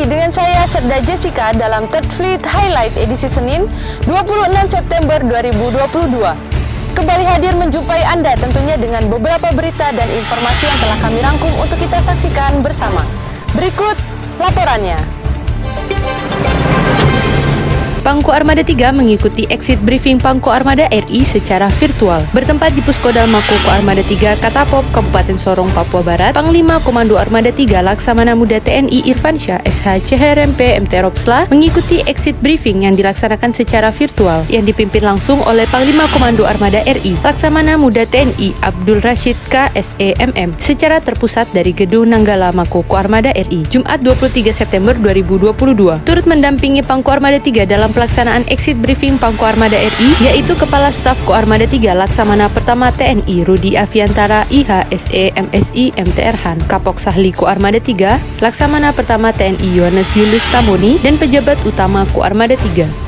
dengan saya Serda Jessica dalam Third Fleet Highlight edisi Senin 26 September 2022. Kembali hadir menjumpai Anda tentunya dengan beberapa berita dan informasi yang telah kami rangkum untuk kita saksikan bersama. Berikut laporannya. Pangko Armada 3 mengikuti exit briefing Pangko Armada RI secara virtual. Bertempat di Puskodal Makoko Armada 3 Katapop, Kabupaten Sorong, Papua Barat, Panglima Komando Armada 3 Laksamana Muda TNI Irfansyah SH CHRMP MT Ropsla mengikuti exit briefing yang dilaksanakan secara virtual yang dipimpin langsung oleh Panglima Komando Armada RI Laksamana Muda TNI Abdul Rashid KSEMM secara terpusat dari Gedung Nanggala Makoko Armada RI Jumat 23 September 2022. Turut mendampingi Pangko Armada 3 dalam pelaksanaan exit briefing Pangko Armada RI yaitu Kepala Staf Koarmada 3 Laksamana Pertama TNI Rudi Aviantara IHSE MSI MTRhan, Kapok Sahli Koarmada 3 Laksamana Pertama TNI Yohanes Yulus Tamoni dan pejabat utama Koarmada 3.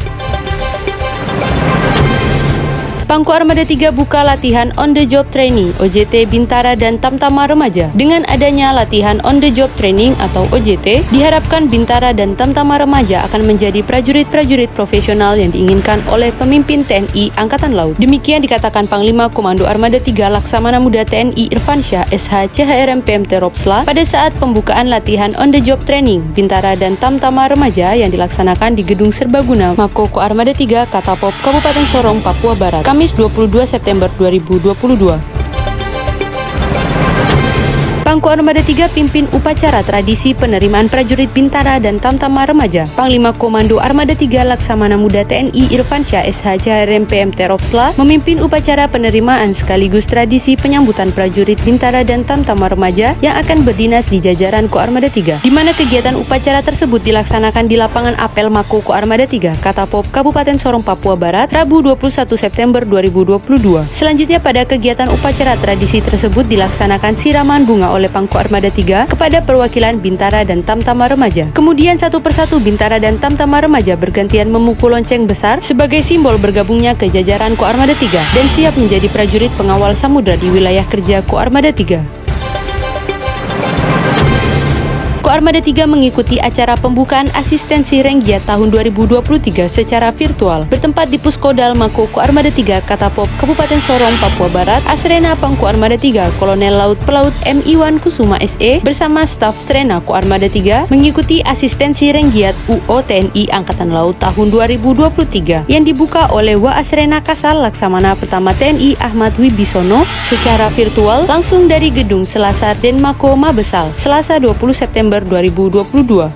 Pangko Armada 3 buka latihan on the job training OJT Bintara dan Tamtama Remaja. Dengan adanya latihan on the job training atau OJT, diharapkan Bintara dan Tamtama Remaja akan menjadi prajurit-prajurit profesional yang diinginkan oleh pemimpin TNI Angkatan Laut. Demikian dikatakan Panglima Komando Armada 3 Laksamana Muda TNI Irfansyah SH CHRMP MT Ropsla pada saat pembukaan latihan on the job training Bintara dan Tamtama Remaja yang dilaksanakan di Gedung Serbaguna Makoko Armada 3 Katapop, Kabupaten Sorong, Papua Barat, Kamis 22 September 2022. Pangko Armada 3 pimpin upacara tradisi penerimaan prajurit Bintara dan Tamtama Remaja. Panglima Komando Armada 3 Laksamana Muda TNI Irfansyah SH CHRMP MT Ropsla memimpin upacara penerimaan sekaligus tradisi penyambutan prajurit Bintara dan Tamtama Remaja yang akan berdinas di jajaran Koarmada 3, di mana kegiatan upacara tersebut dilaksanakan di lapangan apel Makoko Armada 3 Katapop, Kabupaten Sorong, Papua Barat, Rabu 21 September 2022. Selanjutnya pada kegiatan upacara tradisi tersebut dilaksanakan siraman bunga oleh Pangko Armada 3 kepada perwakilan Bintara dan Tamtama Remaja. Kemudian satu persatu Bintara dan Tamtama Remaja bergantian memukul lonceng besar sebagai simbol bergabungnya ke jajaran Koarmada 3 dan siap menjadi prajurit pengawal samudra di wilayah kerja Koarmada 3. Koarmada 3 mengikuti acara pembukaan asistensi Renggiat tahun 2023 secara virtual bertempat di Puskodal Makoko Armada 3 Katapop, Kabupaten Sorong, Papua Barat. Asrena Pangko Armada 3 Kolonel Laut Pelaut M. Iwan Kusuma SE bersama staf Srena Koarmada 3 mengikuti asistensi Renggiat UO TNI Angkatan Laut tahun 2023 yang dibuka oleh Waasrena Kasal Laksamana Pertama TNI Ahmad Wibisono secara virtual langsung dari Gedung Selasar Denmako Mabesal Selasa 20 September 2022.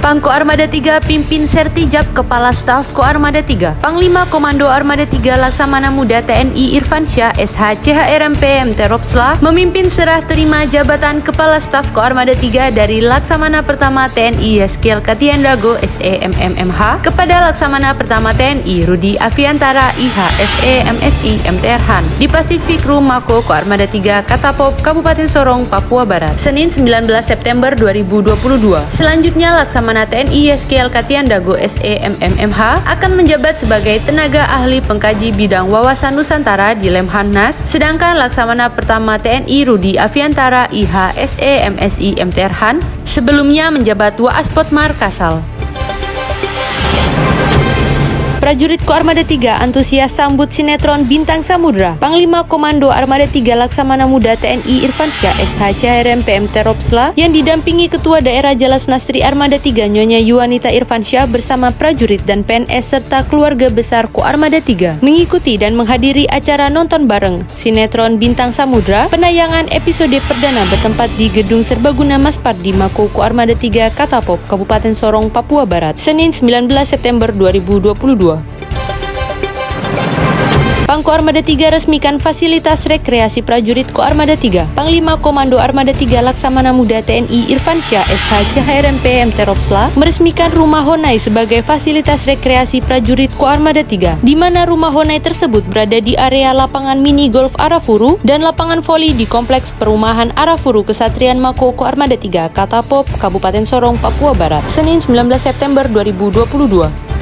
Pangko Armada 3 pimpin Sertijab Kepala Staf Koarmada 3. Panglima Komando Armada 3 Laksamana Muda TNI Irfansyah SH CHRMP MT Ropsla memimpin serah terima jabatan Kepala Staf Koarmada 3 dari Laksamana Pertama TNI Yeskiel Katiandago SEMMMH kepada Laksamana Pertama TNI Rudi Aviantara IHSE MSI MTRhan di Pacific Room Mako Koarmada 3 Katapop, Kabupaten Sorong, Papua Barat, Senin 19 September 2022. Selanjutnya Laksamana TNI Yeskiel Katiandago SEMMMH akan menjabat sebagai tenaga ahli pengkaji bidang wawasan Nusantara di Lemhanas, sedangkan Laksamana Pertama TNI Rudi Aviantara IHSE MSI MTRhan sebelumnya menjabat Waaspotmar Kasal. Prajurit Koarmada 3 antusias sambut sinetron Bintang Samudra. Panglima Komando Armada 3 Laksamana Muda TNI Irfansyah SH CHRMP MT Ropsla yang didampingi Ketua Daerah Jalas Nastri Armada 3 Nyonya Yuanita Irfansyah bersama prajurit dan PNS serta keluarga besar Koarmada 3 mengikuti dan menghadiri acara nonton bareng sinetron Bintang Samudra penayangan episode perdana bertempat di Gedung Serbaguna Maspar di Mako Koarmada 3 Katapop, Kabupaten Sorong, Papua Barat, Senin 19 September 2022. Pangko Armada 3 resmikan fasilitas rekreasi prajurit Koarmada 3. Panglima Komando Armada 3 Laksamana Muda TNI Irfansyah SH CHRMP MT Ropsla meresmikan Rumah Honai sebagai fasilitas rekreasi prajurit Koarmada 3, di mana Rumah Honai tersebut berada di area lapangan mini golf Arafuru dan lapangan voli di Kompleks Perumahan Arafuru Kesatrian Mako Koarmada 3 Katapop, Kabupaten Sorong, Papua Barat, Senin 19 September 2022.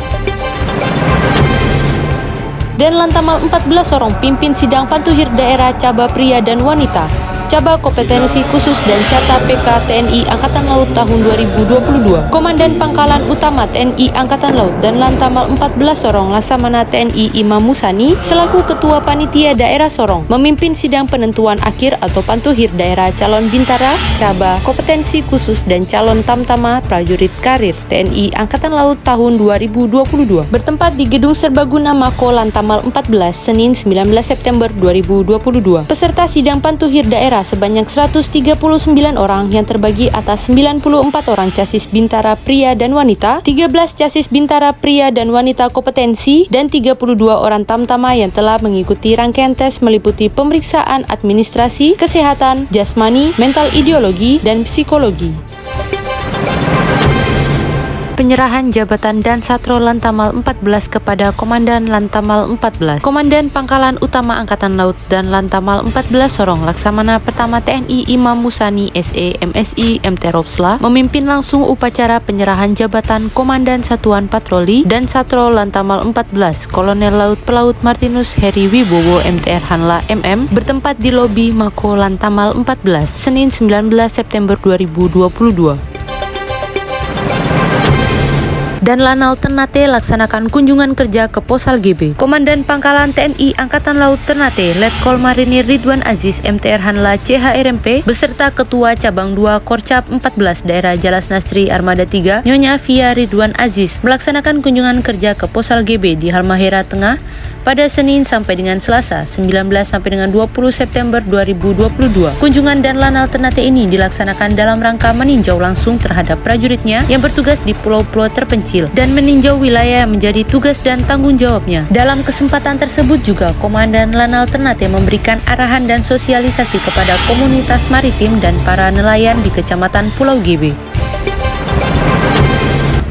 Dan Lantamal 14 Sorong pimpin sidang pantuhir daerah Caba Pria dan Wanita Cabang Kompetensi Khusus dan Cata PK TNI Angkatan Laut tahun 2022. Komandan Pangkalan Utama TNI Angkatan Laut dan Lantamal 14 Sorong Laksamana TNI Imam Musani selaku Ketua Panitia Daerah Sorong memimpin sidang penentuan akhir atau pantuhir daerah calon bintara, cabang kompetensi khusus dan calon tamtama prajurit karir TNI Angkatan Laut tahun 2022 bertempat di Gedung Serbaguna Mako Lantamal 14 Senin 19 September 2022. Peserta sidang pantuhir daerah sebanyak 139 orang yang terbagi atas 94 orang casis bintara pria dan wanita, 13 casis bintara pria dan wanita kompetensi, dan 32 orang tamtama yang telah mengikuti rangkaian tes meliputi pemeriksaan administrasi, kesehatan, jasmani, mental ideologi, dan psikologi. Penyerahan jabatan dan Satro Lantamal 14 kepada Komandan Lantamal 14, Komandan Pangkalan Utama Angkatan Laut dan Lantamal 14 Sorong Laksamana Pertama TNI Imam Musani SE MSI MT Ropsla memimpin langsung upacara penyerahan jabatan Komandan Satuan Patroli dan Satro Lantamal 14 Kolonel Laut Pelaut Martinus Heri Wibowo MTR Hanla MM bertempat di lobi Mako Lantamal 14 Senin 19 September 2022. Dan Lanal Ternate laksanakan kunjungan kerja ke Posal GB. Komandan Pangkalan TNI Angkatan Laut Ternate Letkol Marinir Ridwan Aziz MTR Hanla CHRMP beserta Ketua Cabang 2 Korcap 14 Daerah Jalas Nastri Armada 3 Nyonya Via Ridwan Aziz melaksanakan kunjungan kerja ke Posal GB di Halmahera Tengah pada Senin sampai dengan Selasa 19 sampai dengan 20 September 2022. Kunjungan dan Lanal Ternate ini dilaksanakan dalam rangka meninjau langsung terhadap prajuritnya yang bertugas di pulau-pulau terpencil dan meninjau wilayah yang menjadi tugas dan tanggung jawabnya. Dalam kesempatan tersebut juga Komandan Lanal Ternate memberikan arahan dan sosialisasi kepada komunitas maritim dan para nelayan di Kecamatan Pulau GB.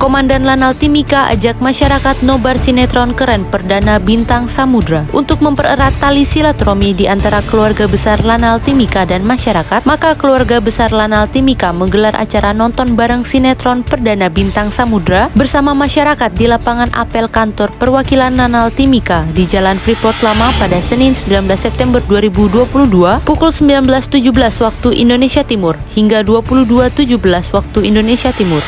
Komandan Lanal Timika ajak masyarakat nobar sinetron keren perdana Bintang Samudra untuk mempererat tali silaturahmi di antara keluarga besar Lanal Timika dan masyarakat. Maka keluarga besar Lanal Timika menggelar acara nonton bareng sinetron perdana Bintang Samudra bersama masyarakat di lapangan apel kantor perwakilan Lanal Timika di Jalan Freeport Lama pada Senin 19 September 2022 pukul 19.17 waktu Indonesia Timur hingga 22.17 waktu Indonesia Timur.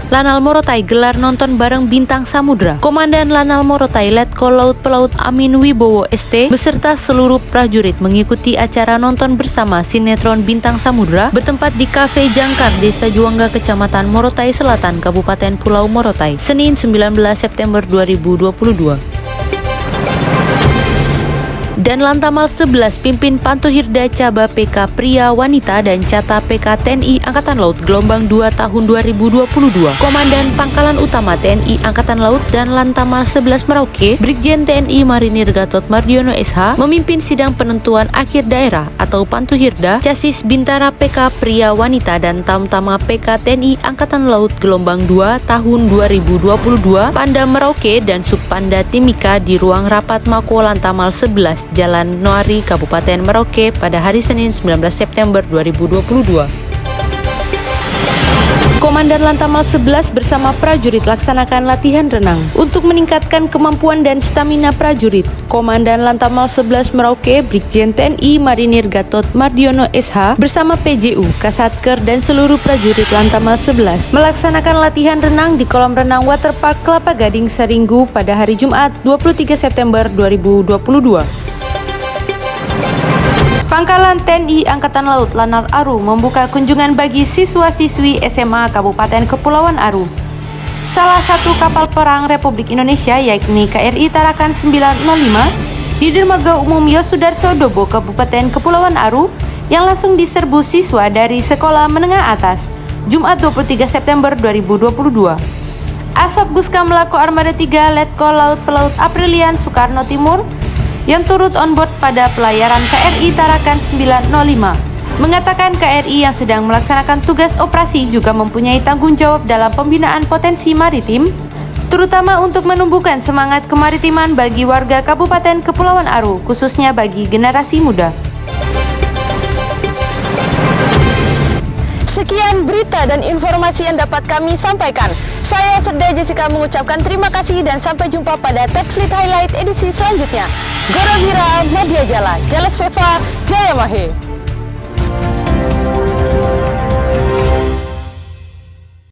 Lanal Morotai gelar nonton bareng Bintang Samudra. Komandan Lanal Morotai Letkol Laut Pelaut Amin Wibowo ST beserta seluruh prajurit mengikuti acara nonton bersama sinetron Bintang Samudra bertempat di Cafe Jangkar Desa Juangga Kecamatan Morotai Selatan Kabupaten Pulau Morotai Senin 19 September 2022. Dan Lantamal 11 pimpin Pantuhirda Caba PK Pria Wanita dan Cata PK TNI Angkatan Laut Gelombang 2 tahun 2022. Komandan Pangkalan Utama TNI Angkatan Laut dan Lantamal 11 Merauke Brigjen TNI Marinir Gatot Mardiono SH memimpin sidang penentuan akhir daerah atau Pantuhirda Casis Bintara PK Pria Wanita dan Tamtama PK TNI Angkatan Laut Gelombang 2 tahun 2022 Panda Merauke dan Subpanda Timika di ruang rapat Mako Lantamal 11 Jalan Noari, Kabupaten Merauke pada hari Senin 19 September 2022. Komandan Lantamal 11 bersama prajurit laksanakan latihan renang untuk meningkatkan kemampuan dan stamina prajurit. Komandan Lantamal 11 Merauke Brigjen TNI Marinir Gatot Mardiono SH bersama PJU, Kasatker dan seluruh prajurit Lantamal 11 melaksanakan latihan renang di kolam renang Waterpark Kelapa Gading Saringgu pada hari Jumat 23 September 2022. Pangkalan TNI Angkatan Laut Lanal Aru membuka kunjungan bagi siswa-siswi SMA Kabupaten Kepulauan Aru. Salah satu kapal perang Republik Indonesia yakni KRI Tarakan 905 di Dermaga Umum Yosudarso Dobo Kabupaten Kepulauan Aru yang langsung diserbu siswa dari sekolah menengah atas Jumat 23 September 2022. Asop Guskam Lako Armada 3 Letkol Laut Pelaut Aprilian Soekarno Timur yang turut onboard pada pelayaran KRI Tarakan 905 mengatakan KRI yang sedang melaksanakan tugas operasi juga mempunyai tanggung jawab dalam pembinaan potensi maritim, terutama untuk menumbuhkan semangat kemaritiman bagi warga Kabupaten Kepulauan Aru, khususnya bagi generasi muda. Sekian berita dan informasi yang dapat kami sampaikan. Saya Serda Jessica mengucapkan terima kasih dan sampai jumpa pada Tech Fleet Highlight edisi selanjutnya. Gorawira Media Jala, Jales Veva, Jaya Mahe.